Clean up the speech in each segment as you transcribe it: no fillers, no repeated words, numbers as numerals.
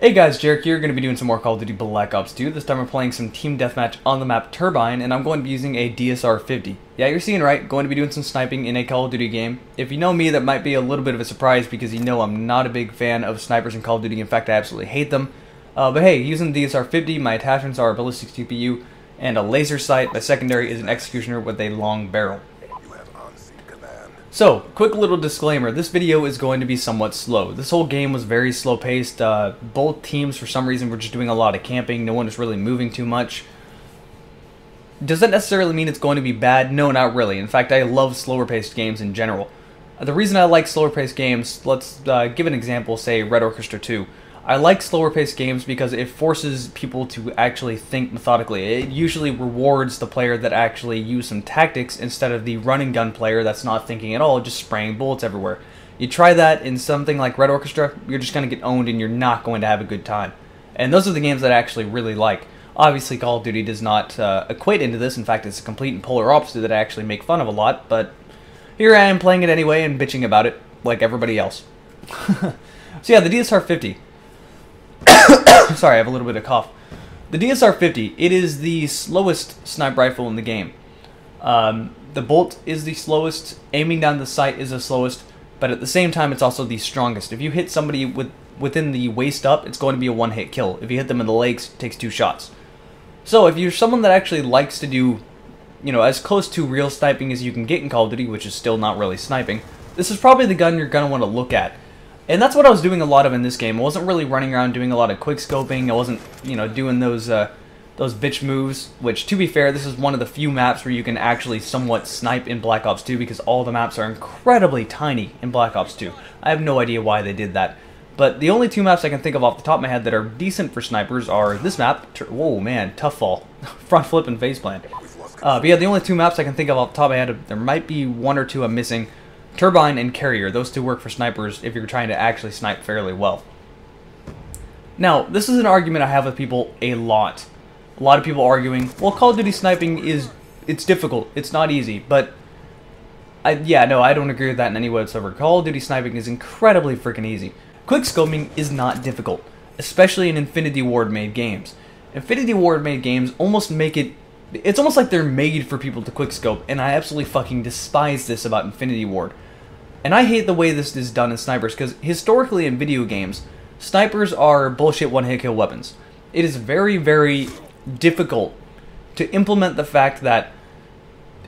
Hey guys, Jarek here, going to be doing some more Call of Duty Black Ops 2. This time we're playing some team deathmatch on the map Turbine, and I'm going to be using a DSR 50. Yeah, you're seeing right, going to be doing some sniping in a Call of Duty game. If you know me, that might be a little bit of a surprise because you know I'm not a big fan of snipers in Call of Duty. In fact, I absolutely hate them. But hey, using the DSR 50, my attachments are a ballistic CPU and a laser sight. My secondary is an executioner with a long barrel. So, quick little disclaimer, this video is going to be somewhat slow. This whole game was very slow paced. Both teams for some reason were just doing a lot of camping. No one was really moving too much. Does that necessarily mean it's going to be bad? No, not really. In fact, I love slower paced games in general. The reason I like slower paced games, let's give an example, say Red Orchestra 2. I like slower paced games because it forces people to actually think methodically. It usually rewards the player that actually used some tactics instead of the run and gun player that's not thinking at all, just spraying bullets everywhere. You try that in something like Red Orchestra, you're just going to get owned and you're not going to have a good time. And those are the games that I actually really like. Obviously, Call of Duty does not equate into this. In fact, it's a complete and polar opposite that I actually make fun of a lot, but here I am playing it anyway and bitching about it like everybody else. So yeah, the DSR 50. Sorry, I have a little bit of cough. The DSR 50, it is the slowest sniper rifle in the game. The bolt is the slowest, aiming down the sight is the slowest, but at the same time it's also the strongest. If you hit somebody within the waist up, it's going to be a one-hit kill. If you hit them in the legs, it takes 2 shots. So if you're someone that actually likes to do, you know, as close to real sniping as you can get in Call of Duty, which is still not really sniping, this is probably the gun you're going to want to look at. And that's what I was doing a lot of in this game. I wasn't really running around doing a lot of quick scoping. I wasn't, you know, doing those bitch moves, which, to be fair, this is one of the few maps where you can actually somewhat snipe in Black Ops 2 because all the maps are incredibly tiny in Black Ops 2. I have no idea why they did that. But the only 2 maps I can think of off the top of my head that are decent for snipers are this map. Whoa, man, tough fall. Front flip and faceplant. But yeah, the only 2 maps I can think of off the top of my head, there might be 1 or 2 I'm missing. Turbine and Carrier, those 2 work for snipers if you're trying to actually snipe fairly well. Now, this is an argument I have with people a lot. A lot of people arguing, well, Call of Duty sniping it's difficult, it's not easy, but yeah, no, I don't agree with that in any way whatsoever. Call of Duty sniping is incredibly freaking easy. Quick scoping is not difficult, especially in Infinity Ward made games. Infinity Ward made games almost make it, it's almost like they're made for people to quickscope, and I absolutely fucking despise this about Infinity Ward. And I hate the way this is done in snipers, because historically in video games, snipers are bullshit one-hit kill weapons. It is very, very difficult to implement the fact that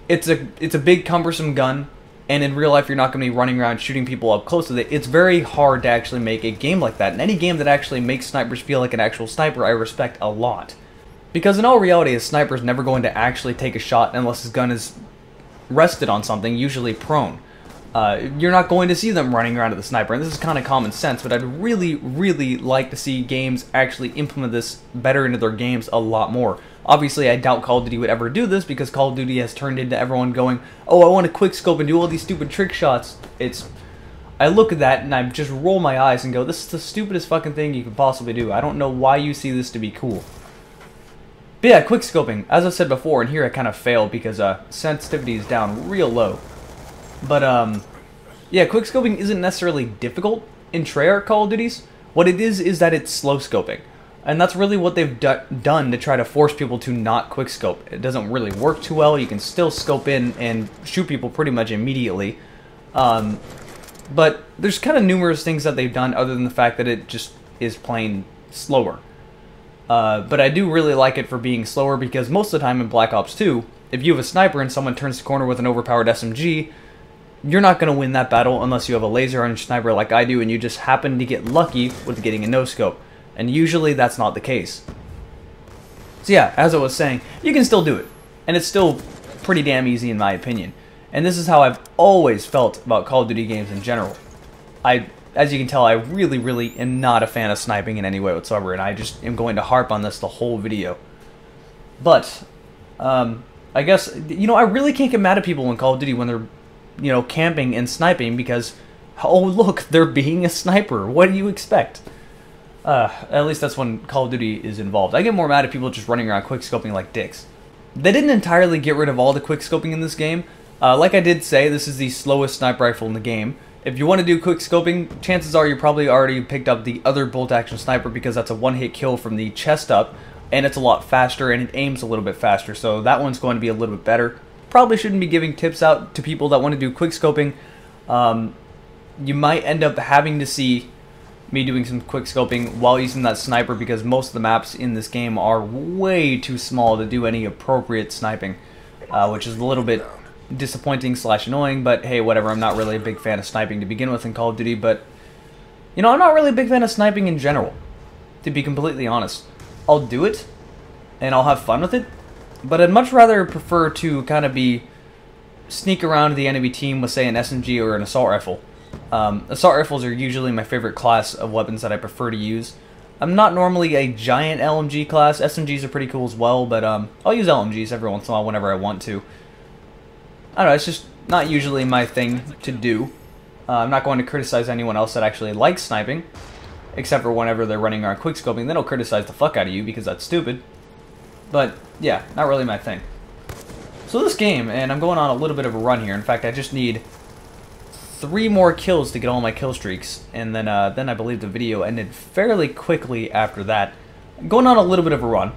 it's a big cumbersome gun, and in real life you're not going to be running around shooting people up close with it. It's very hard to actually make a game like that, and any game that actually makes snipers feel like an actual sniper I respect a lot. Because in all reality, a sniper is never going to actually take a shot unless his gun is rested on something, usually prone. You're not going to see them running around at the sniper, and this is kind of common sense, but I'd really, really like to see games actually implement this better into their games a lot more. Obviously, I doubt Call of Duty would ever do this, because Call of Duty has turned into everyone going, oh, I want to quick scope and do all these stupid trick shots. I look at that and I just roll my eyes and go, this is the stupidest fucking thing you could possibly do. I don't know why you see this to be cool. But yeah, quick scoping, as I said before, and here I kind of failed because sensitivity is down real low. But yeah, quick scoping isn't necessarily difficult in Treyarch Call of Duties. What it is that it's slow scoping. And that's really what they've done to try to force people to not quick scope. It doesn't really work too well. You can still scope in and shoot people pretty much immediately. But there's kind of numerous things that they've done other than the fact that it just is plain slower. But I do really like it for being slower because most of the time in Black Ops 2, if you have a sniper and someone turns the corner with an overpowered SMG, you're not going to win that battle unless you have a laser on your sniper like I do and you just happen to get lucky with getting a no-scope. And usually that's not the case. So yeah, as I was saying, you can still do it. And it's still pretty damn easy in my opinion. And this is how I've always felt about Call of Duty games in general. As you can tell, I really, really am not a fan of sniping in any way whatsoever, and I just am going to harp on this the whole video. But, I guess, you know, I really can't get mad at people in Call of Duty when they're, you know, camping and sniping because, oh look, they're being a sniper. What do you expect? At least that's when Call of Duty is involved. I get more mad at people just running around quickscoping like dicks. They didn't entirely get rid of all the quickscoping in this game. Like I did say, this is the slowest sniper rifle in the game. If you want to do quick scoping, chances are you probably already picked up the other bolt action sniper because that's a one-hit kill from the chest up, and it's a lot faster and it aims a little bit faster, so that one's going to be a little bit better. Probably shouldn't be giving tips out to people that want to do quick scoping. You might end up having to see me doing some quick scoping while using that sniper because most of the maps in this game are way too small to do any appropriate sniping, which is a little bit disappointing / annoying, but hey, whatever. I'm not really a big fan of sniping to begin with in Call of Duty, but you know, I'm not really a big fan of sniping in general, to be completely honest. I'll do it and I'll have fun with it, but I'd much rather prefer to kind of sneak around the enemy team with, say, an SMG or an assault rifle. Assault rifles are usually my favorite class of weapons that I prefer to use. I'm not normally a giant LMG class. SMGs are pretty cool as well, but I'll use LMGs every once in a while whenever I want to. I don't know, it's just not usually my thing to do. I'm not going to criticize anyone else that actually likes sniping, except for whenever they're running around quickscoping. Then I'll criticize the fuck out of you because that's stupid. But yeah, not really my thing. So this game, and I'm going on a little bit of a run here. In fact, I just need 3 more kills to get all my kill streaks, and then I believe the video ended fairly quickly after that. I'm going on a little bit of a run,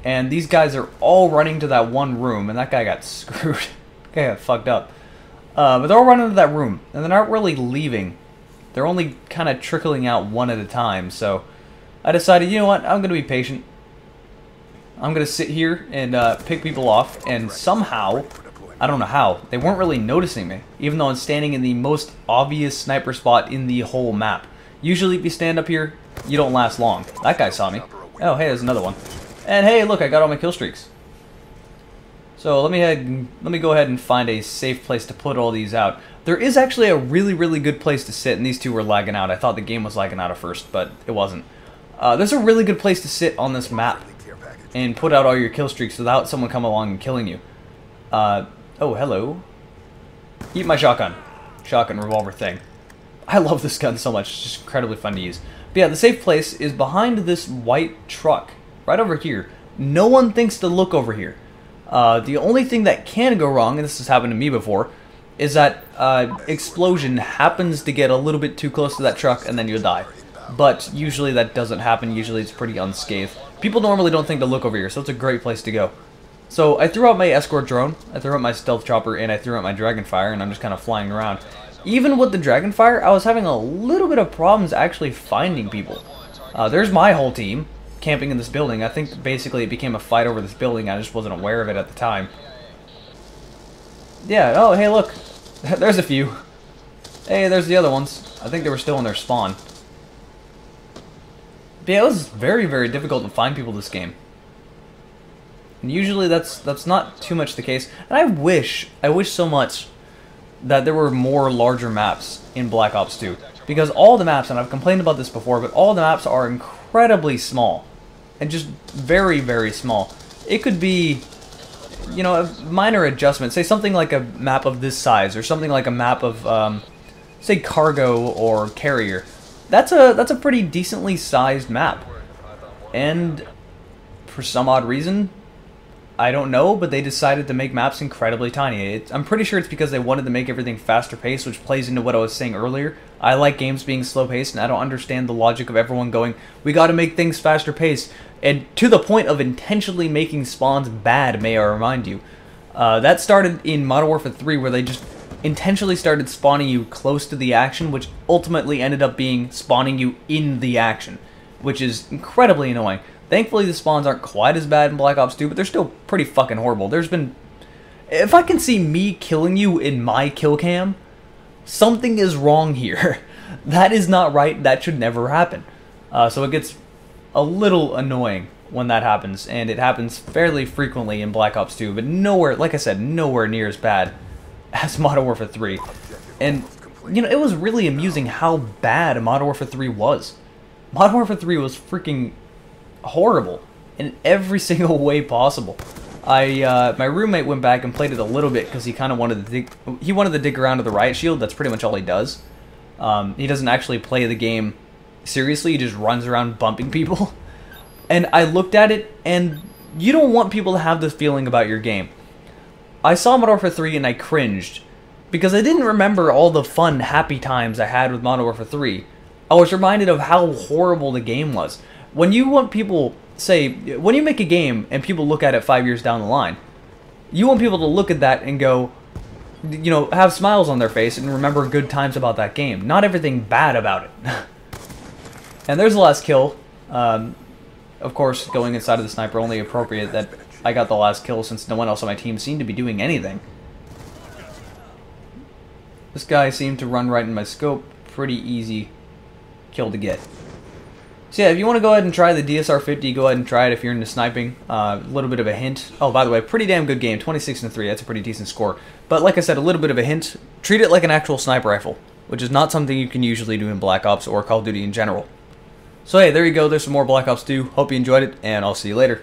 and these guys are all running to that one room, and that guy got screwed. That guy got fucked up. But they're all running to that room, and they're not really leaving. They're only kind of trickling out one at a time, so I decided, you know what, I'm going to be patient. I'm going to sit here and pick people off, and somehow, I don't know how, they weren't really noticing me, even though I'm standing in the most obvious sniper spot in the whole map. Usually if you stand up here, you don't last long. That guy saw me. Oh, hey, there's another one. And hey, look, I got all my kill streaks. So let me go ahead and find a safe place to put all these out. There is actually a really, really good place to sit, and these two were lagging out. I thought the game was lagging out at first, but it wasn't. There's a really good place to sit on this map and put out all your kill streaks without someone coming along and killing you. Oh, hello. Eat my shotgun. Shotgun revolver thing. I love this gun so much. It's just incredibly fun to use. But yeah, the safe place is behind this white truck. Right over here. No one thinks to look over here. The only thing that can go wrong, and this has happened to me before, is that explosion happens to get a little bit too close to that truck and then you'll die. But usually that doesn't happen. Usually it's pretty unscathed. People normally don't think to look over here, so it's a great place to go. So I threw out my escort drone, I threw out my stealth chopper, and I threw out my dragonfire, and I'm just kind of flying around. Even with the dragonfire, I was having a little bit of problems actually finding people. There's my whole team camping in this building. I think basically it became a fight over this building. I just wasn't aware of it at the time. Yeah, oh, hey, look. There's a few. Hey, there's the other ones. I think they were still in their spawn. But yeah, it was very, very difficult to find people this game. And usually that's not too much the case. And I wish so much that there were more larger maps in Black Ops 2. Because all the maps, and I've complained about this before, but all the maps are incredibly small. And just very, very small. It could be, you know, a minor adjustment. Say something like a map of this size, or something like a map of, say, cargo or carrier. That's a pretty decently sized map. And for some odd reason, I don't know, but they decided to make maps incredibly tiny. I'm pretty sure it's because they wanted to make everything faster paced, which plays into what I was saying earlier. I like games being slow paced, and I don't understand the logic of everyone going, we gotta make things faster paced, and to the point of intentionally making spawns bad, may I remind you. That started in Modern Warfare 3, where they just intentionally started spawning you close to the action, which ultimately ended up being spawning you in the action, which is incredibly annoying. Thankfully, the spawns aren't quite as bad in Black Ops 2, but they're still pretty fucking horrible. There's been... If I can see me killing you in my kill cam, something is wrong here. That is not right. That should never happen. So it gets a little annoying when that happens, and it happens fairly frequently in Black Ops 2, but nowhere, like I said, nowhere near as bad as Modern Warfare 3. And, you know, it was really amusing how bad Modern Warfare 3 was. Modern Warfare 3 was freaking horrible in every single way possible. My roommate went back and played it a little bit because he kind of wanted to dig around to the riot shield. That's pretty much all he does. He doesn't actually play the game seriously. He just runs around bumping people. And I looked at it, and you don't want people to have this feeling about your game. I saw Modern Warfare 3 and I cringed because I didn't remember all the fun, happy times I had with Modern Warfare 3. I was reminded of how horrible the game was. When you want people, say, when you make a game and people look at it 5 years down the line, you want people to look at that and go, you know, have smiles on their face and remember good times about that game. Not everything bad about it. And there's the last kill. Of course, going inside of the sniper, only appropriate that I got the last kill since no one else on my team seemed to be doing anything. This guy seemed to run right in my scope. Pretty easy kill to get. So yeah, if you want to go ahead and try the DSR 50, go ahead and try it if you're into sniping. A little bit of a hint. Oh, by the way, pretty damn good game. 26-3. That's a pretty decent score. But like I said, a little bit of a hint. Treat it like an actual sniper rifle, which is not something you can usually do in Black Ops or Call of Duty in general. So hey, there you go. There's some more Black Ops 2. Hope you enjoyed it, and I'll see you later.